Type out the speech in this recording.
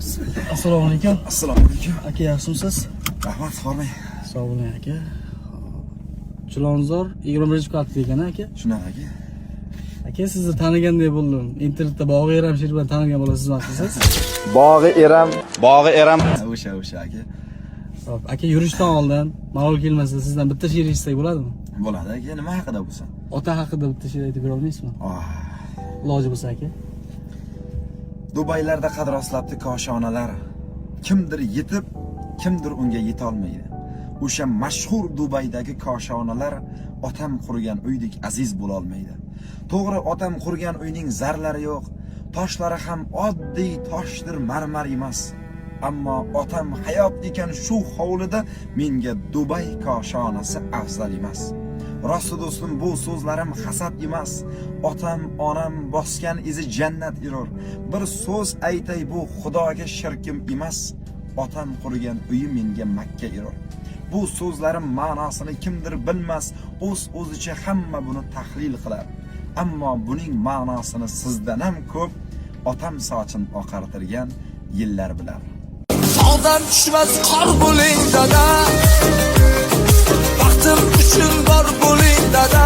Bismillah. Assalomu alaykum. Assalomu alaykum. Aka, yaxshimisiz? Rahmat, xormay. Sog' bo'ling aka. Chilonzor 21-kvartira ekan aka. Shunaqa aka. Aka, sizni tanigandek bo'ldim. Internetda Bog'i Eram she'r bilan tanigan bo'lasizmi siz? Bog'i Eram. O'sha aka. Xo'p, aka, yurishdan oldin malol kelmasa sizdan bitta she'r eshitsak bo'ladimi? Bo'ladi aka, nima haqida bo'lsa? Ota haqida bitta she'r aytib bera olmaysizmi? Iloji bo'lsa aka. Dubaylarda qad rostlabdi koshonalar. Kimdir yetib, kimdir unga yeta olmaydi. O'sha mashhur Dubaydagi koshonalar otam qurgan uydek aziz bo'la olmaydi. To'g'ri, otam qurgan uyning zarlari yo'q, toshlari ham oddiy toshdir, marmar emas. Ammo otam hayot ekan shu hovlida menga Dubay koshonasi afzal emas. Rosti do'stim, bu so'zlarim hasad emas. Otam, onam bosgan izi jannat erur. Bir so'z aytay, bu Xudoga shirkim emas. Otam qurgan uyi menga Makka erur. Bu so'zlarim ma'nosini kimdir bilmas, o'zicha hamma buni tahlil qilar. Ammo buning ma'nosini sizdan ham ko'p otam sochin oqartirgan yillar bilar. Tog'dan tushmas qor bo'ling dada, baxtim uchun bor bo'ling dada.